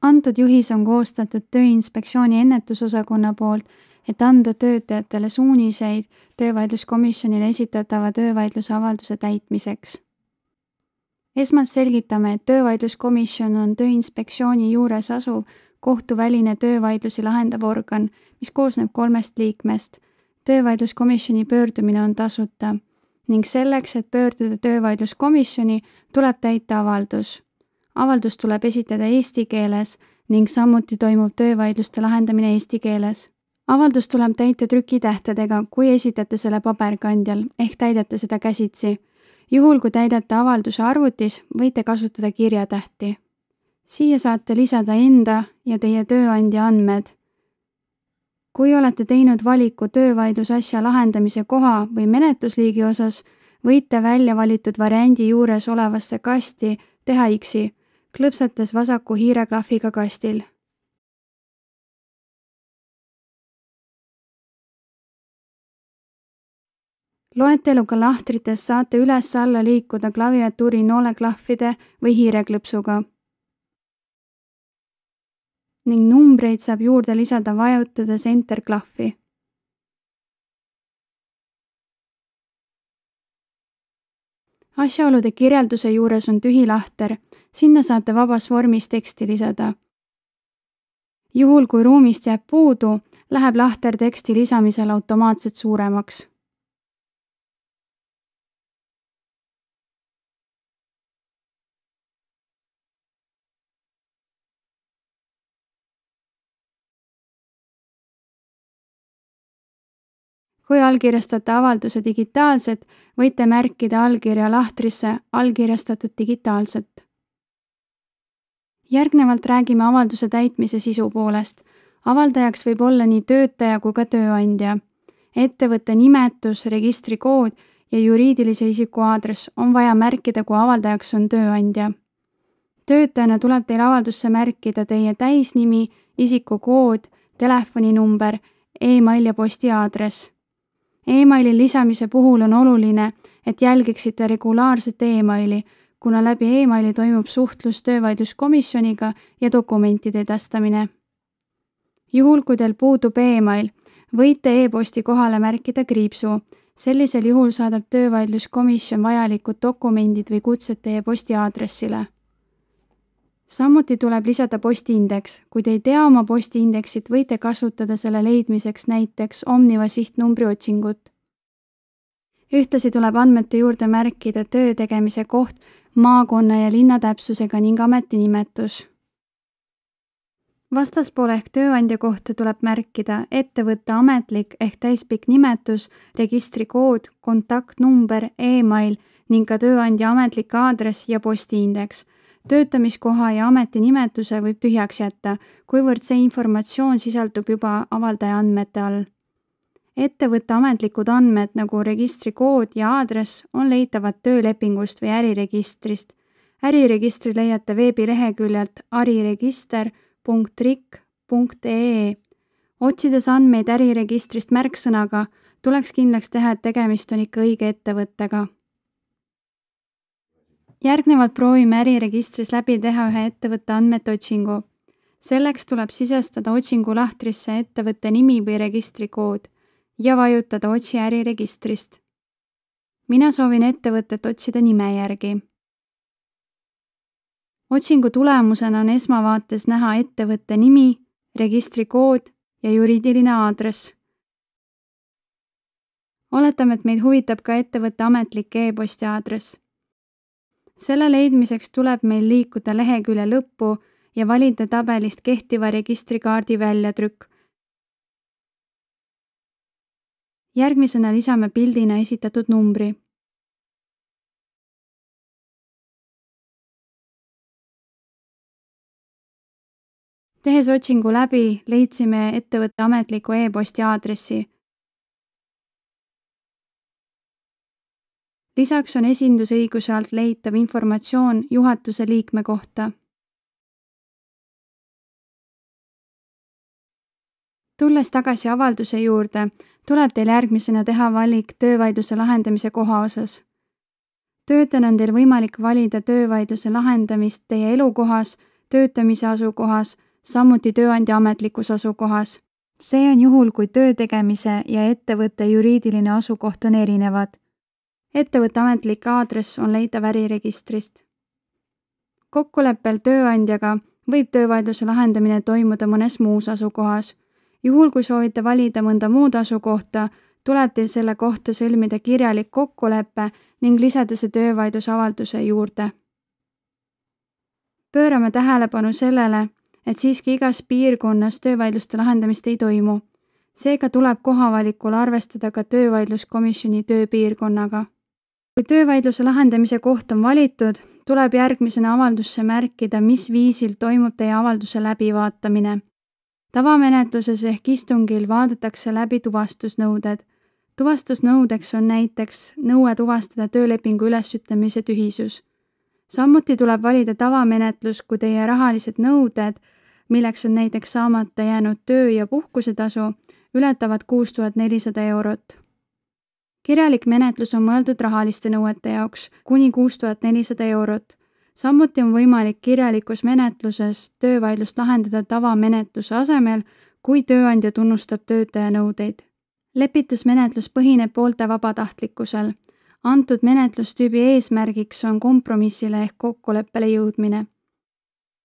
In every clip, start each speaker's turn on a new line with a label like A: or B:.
A: Antud juhis on koostatud Tööinspektsiooni ennetusosakonna poolt, et anda töötajatele suuniseid töövaidluskomisjonile esitatava töövaidluse avalduse täitmiseks. Esmalt selgitame, et töövaidluskomisjon on Tööinspektsiooni juures asuv kohtuväline töövaidlusi lahendav organ, mis koosneb 3 liikmest. Töövaidluskomisjoni pöördumine on tasuta ning selleks, et pöörduda töövaidluskomisjoni, tuleb täita avaldus. Avaldus tuleb esitada eesti keeles ning samuti toimub töövaidluste lahendamine eesti keeles. Avaldus tuleb täita trükitähtedega, kui esitate selle paberkandjal ehk täidate seda käsitsi. Juhul, kui täidate avalduse arvutis, võite kasutada kirjatähti. Siia saate lisada enda ja teie tööandja andmed. Kui olete teinud valiku töövaidlusasja lahendamise koha või menetlusliigi osas, võite välja valitud variandi juures olevasse kasti teha X-i, klõpsates vasaku hiireklahviga kastil. Loeteluga lahtrites saate üles-alla liikuda klaviatuuri nooleklahvide või hiireklõpsuga. Ning numbreid saab juurde lisada vajutades Enter-klahvi. Asjaolude kirjelduse juures on tühi lahter, sinna saate vabas vormis teksti lisada. Juhul, kui ruumist jääb puudu, läheb lahter teksti lisamisel automaatselt suuremaks. Kui allkirjastate avalduse digitaalselt, võite märkida allkirja lahtrisse allkirjastatud digitaalselt. Järgnevalt räägime avalduse täitmise sisu poolest. Avaldajaks võib olla nii töötaja kui ka tööandja. Ettevõtte nimetus, registrikood ja juriidilise isiku aadress on vaja märkida, kui avaldajaks on tööandja. Töötajana tuleb teil avaldusse märkida teie täisnimi, isikukood, telefoninumber, e-mail ja posti aadress. E-maili lisamise puhul on oluline, et jälgiksite regulaarset e-maili, kuna läbi e-maili toimub suhtlus töövaidluskomisjoniga ja dokumentide edastamine. Juhul, kui teil puudub e-mail, võite e-posti kohale märkida kriipsu. Sellisel juhul saadab töövaidluskomisjon vajalikud dokumendid või kutsed teie posti aadressile. Samuti tuleb lisada postiindeks. Kui te ei tea oma postiindeksit, võite kasutada selle leidmiseks näiteks Omniva sihtnumbri otsingut. Ühtlasi tuleb andmete juurde märkida töö tegemise koht, maakonna ja linna täpsusega ning ametinimetus. Vastaspoole ehk tööandja kohta tuleb märkida ettevõtte ametlik ehk täispikk nimetus, registrikood, kontaktnumber, e-mail ning ka tööandja ametlik aadress ja postiindeks. Töötamiskoha ja ametinimetuse võib tühjaks jätta, kuivõrd see informatsioon sisaldub juba avaldaja andmete all. Ettevõtte ametlikud andmed nagu registrikood ja aadress on leitavad töölepingust või äriregistrist. Äriregistri leiate veebileheküljelt ariregister.rik.ee. Otsides andmeid äriregistrist märksõnaga, tuleks kindlaks teha, et tegemist on ikka õige ettevõttega. Järgnevalt proovime äriregistris läbi teha ühe ettevõtte andmete otsingu. Selleks tuleb sisestada otsingu lahtrisse ettevõtte nimi või registrikood ja vajutada otsi äriregistrist. Mina soovin ettevõtet otsida nime järgi. Otsingu tulemusena on esmavaates näha ettevõtte nimi, registrikood ja juriidiline aadress. Oletame, et meid huvitab ka ettevõtte ametlik e-posti aadress. Selle leidmiseks tuleb meil liikuda lehekülje lõppu ja valida tabelist kehtiva registrikaardi väljatrükk. Järgmisena lisame pildina esitatud numbri. Tehes otsingu läbi, leidsime ettevõtte ametliku e-posti aadressi. Lisaks on esindusõiguse alt leitav informatsioon juhatuse liikme kohta. Tulles tagasi avalduse juurde, tuleb teil järgmisena teha valik töövaidluse lahendamise koha osas. Töötajana on teil võimalik valida töövaidluse lahendamist teie elukohas, töötamise asukohas, samuti tööandja ametlikus asukohas. See on juhul, kui töö tegemise ja ettevõtte juriidiline asukoht on erinevad. Ettevõtte ametlik aadress on leitav äriregistrist. Kokkuleppel tööandjaga võib töövaidluse lahendamine toimuda mõnes muus asukohas. Juhul, kui soovite valida mõnda muud asukohta, tuleb teil selle kohta sõlmida kirjalik kokkulepe ning lisada see töövaidlusavalduse juurde. Pöörame tähelepanu sellele, et siiski igas piirkonnas töövaidluste lahendamist ei toimu. Seega tuleb kohavalikul arvestada ka töövaidluskomisjoni tööpiirkonnaga. Kui töövaidluse lahendamise koht on valitud, tuleb järgmisena avaldusse märkida, mis viisil toimub teie avalduse läbivaatamine. Tavamenetluses ehk istungil vaadatakse läbi tuvastusnõuded. Tuvastusnõudeks on näiteks nõue tuvastada töölepingu ülesütlemise tühisus. Samuti tuleb valida tavamenetlus, kui teie rahalised nõuded, milleks on näiteks saamata jäänud töö- ja puhkusetasu, ületavad 6400 eurot. Kirjalik menetlus on mõeldud rahaliste nõuete jaoks kuni 6400 eurot. Samuti on võimalik kirjalikus menetluses töövaidlust lahendada tavamenetluse asemel, kui tööandja tunnustab töötaja nõudeid. Lepitusmenetlus põhineb poolte vabatahtlikkusel. Antud menetlustüübi eesmärgiks on kompromissile ehk kokkuleppele jõudmine.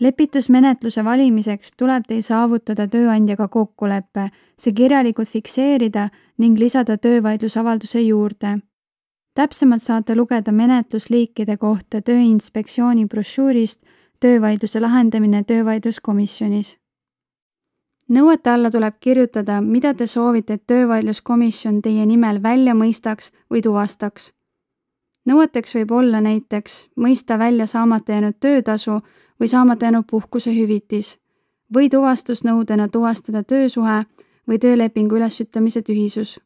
A: Lepitusmenetluse valimiseks tuleb teil saavutada tööandjaga kokkulepe, see kirjalikult fikseerida ning lisada töövaidlusavalduse juurde. Täpsemalt saate lugeda menetlusliikide kohta Tööinspektsiooni brošüürist Töövaidluse lahendamine töövaidluskomisjonis. Nõuete alla tuleb kirjutada, mida te soovite, et töövaidluskomisjon teie nimel välja mõistaks või tuvastaks. Nõueteks võib olla näiteks mõista välja saamata jäänud töötasu või saamata jäänud puhkusehüvitis või tuvastusnõudena tuvastada töösuhe või töölepingu ülesütlemise tühisus.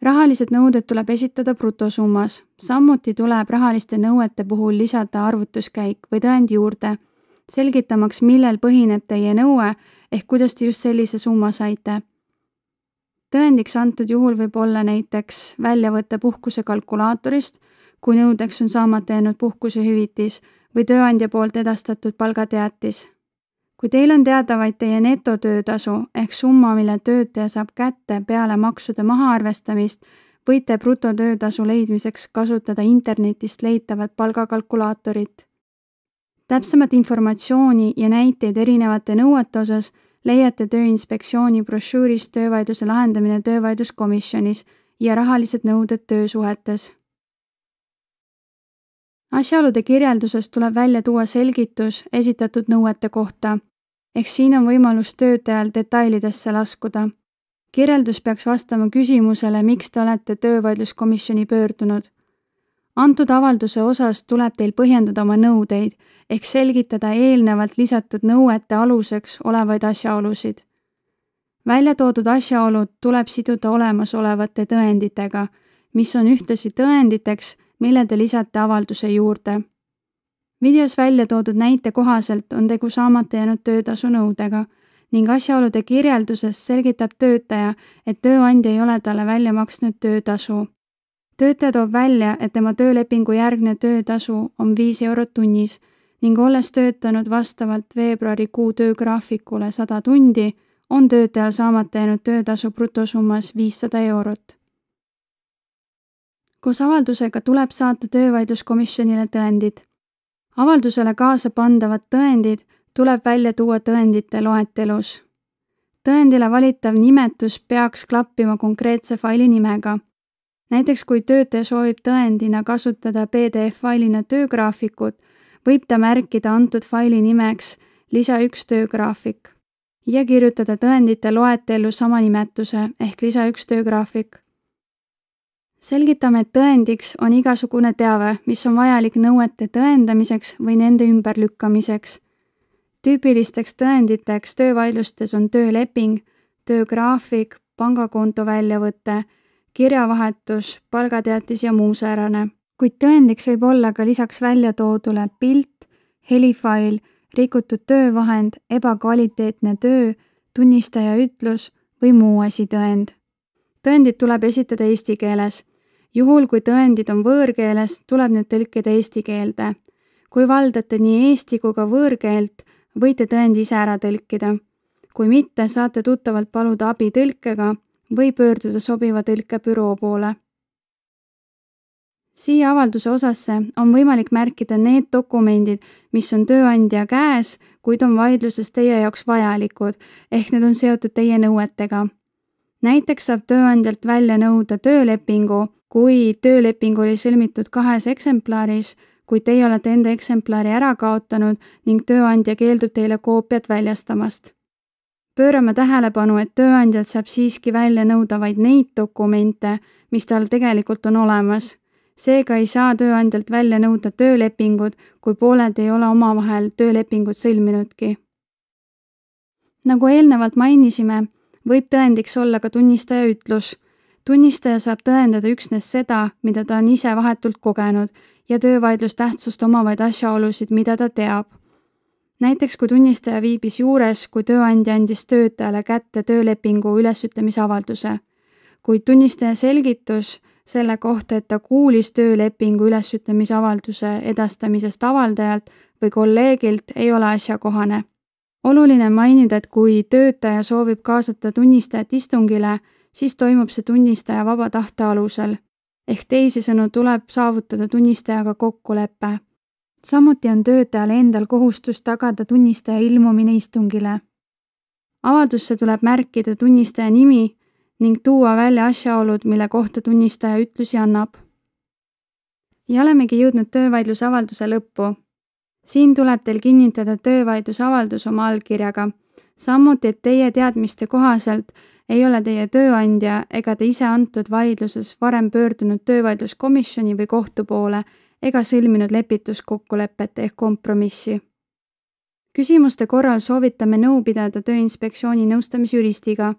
A: Rahalised nõuded tuleb esitada brutosummas, samuti tuleb rahaliste nõuete puhul lisada arvutuskäik või tõend juurde, selgitamaks, millel põhineb teie nõue ehk kuidas te just sellise summa saite. Tõendiks antud juhul võib olla näiteks väljavõtte puhkuse kalkulaatorist, kui nõudeks on saamata jäänud puhkusehüvitis või tööandja poolt edastatud palgateatis. Kui teil on teada vaid teie netotöötasu ehk summa, mille töötaja saab kätte peale maksude mahaarvestamist, võite brutotöötasu leidmiseks kasutada internetist leitavat palgakalkulaatorit. Täpsemat informatsiooni ja näiteid erinevate nõuete osas leiate Tööinspektsiooni brošüürist Töövaidluse lahendamine töövaidluskomisjonis ja rahalised nõuded töösuhetes. Asjaolude kirjelduses tuleb välja tuua selgitus esitatud nõuete kohta, ehk siin on võimalus töötajal detailidesse laskuda. Kirjeldus peaks vastama küsimusele, miks te olete töövaidluskomisjoni pöördunud. Antud avalduse osas tuleb teil põhjendada oma nõudeid ehk selgitada eelnevalt lisatud nõuete aluseks olevaid asjaolusid. Välja toodud asjaolud tuleb siduda olemasolevate tõenditega, mis on ühtlasi tõenditeks, mille te lisate avalduse juurde. Videos välja toodud näite kohaselt on tegu saamata jäänud töötasu nõudega ning asjaolude kirjelduses selgitab töötaja, et tööandja ei ole talle välja maksnud töötasu. Töötaja toob välja, et tema töölepingu järgne töötasu on 5 eurot tunnis ning olles töötanud vastavalt veebruarikuu töögraafikule 100 tundi, on töötajal saamata jäänud töötasu brutosummas 500 eurot. Koos avaldusega tuleb saata töövaidluskomisjonile tõendid. Avaldusele kaasa pandavad tõendid tuleb välja tuua tõendite loetelus. Tõendile valitav nimetus peaks klappima konkreetse faili nimega. Näiteks kui töötaja soovib tõendina kasutada PDF-failina töögraafikut, võib ta märkida antud faili nimeks lisa 1 töögraafik ja kirjutada tõendite loetellu sama nimetuse ehk lisa 1 töögraafik. Selgitame, et tõendiks on igasugune teave, mis on vajalik nõuete tõendamiseks või nende ümberlükkamiseks. Tüüpilisteks tõenditeks töövaidlustes on tööleping, töögraafik, pangakonto väljavõte, kirjavahetus, palgateatis ja muu säärane. Kuid tõendiks võib olla ka lisaks väljatoodule pilt, helifail, rikutud töövahend, ebakvaliteetne töö, tunnistaja ütlus või muu asitõend. Tõendid tuleb esitada eesti keeles. Juhul, kui tõendid on võõrkeeles, tuleb need tõlkida eesti keelde. Kui valdate nii eesti kui ka võõrkeelt, võite tõendi ise ära tõlkida. Kui mitte, saate tuttavalt paluda abi tõlkega või pöörduda sobiva tõlkebüroo poole. Siia avalduse osasse on võimalik märkida need dokumendid, mis on tööandja käes, kuid on vaidluses teie jaoks vajalikud, ehk need on seotud teie nõuetega. Näiteks saab tööandjalt välja nõuda töölepingu, kui tööleping oli sõlmitud 2 eksemplaris, kuid teie olete enda eksemplari ära kaotanud ning tööandja keeldub teile koopiat väljastamast. Pöörame tähelepanu, et tööandjalt saab siiski välja nõuda vaid neid dokumente, mis tal tegelikult on olemas. Seega ei saa tööandjalt välja nõuda töölepingud, kui pooled ei ole omavahel töölepingut sõlminudki. Nagu eelnevalt mainisime, võib tõendiks olla ka tunnistaja ütlus. Tunnistaja saab tõendada üksnes seda, mida ta on ise vahetult kogenud ja töövaidlus tähtsust omavaid asjaolusid, mida ta teab. Näiteks kui tunnistaja viibis juures, kui tööandja andis töötajale kätte töölepingu ülesütlemise avalduse. Kuid tunnistaja selgitus selle kohta, et ta kuulis töölepingu ülesütlemise avalduse edastamisest avaldajalt või kolleegilt, ei ole asjakohane. Oluline mainida, et kui töötaja soovib kaasata tunnistajat istungile, siis toimub see tunnistaja vaba tahte alusel. Ehk teisisõnu tuleb saavutada tunnistajaga kokkulepe. Samuti on töötajal endal kohustus tagada tunnistaja ilmumine istungile. Avaldusse tuleb märkida tunnistaja nimi ning tuua välja asjaolud, mille kohta tunnistaja ütlusi annab. Ja olemegi jõudnud töövaidlusavalduse lõppu. Siin tuleb teil kinnitada töövaidlusavaldus oma allkirjaga. Samuti, et teie teadmiste kohaselt ei ole teie tööandja ega te ise antud vaidluses varem pöördunud töövaidluskomisjoni või kohtu poole ega sõlminud lepituskokkulepet ehk kompromissi. Küsimuste korral soovitame nõu pidada Tööinspektsiooni nõustamisjuristiga.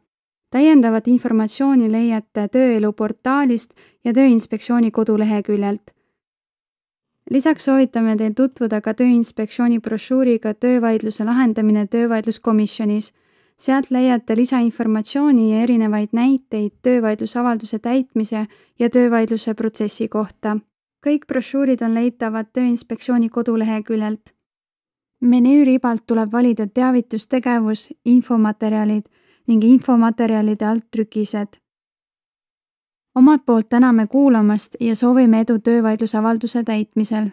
A: Täiendavat informatsiooni leiate Tööelu portaalist ja Tööinspektsiooni koduleheküljelt. Lisaks soovitame teil tutvuda ka Tööinspektsiooni brošuuriga Töövaidluse lahendamine töövaidluskomisjonis. Sealt leiate lisainformatsiooni ja erinevaid näiteid töövaidlusavalduse täitmise ja töövaidluse protsessi kohta. Kõik brošuurid on leitavad Tööinspektsiooni koduleheküljelt. Menüüribalt tuleb valida teavitustegevus, infomaterjalid ning infomaterjalide alttrükised. Omalt poolt täname kuulamast ja soovime edu töövaidlusavalduse täitmisel.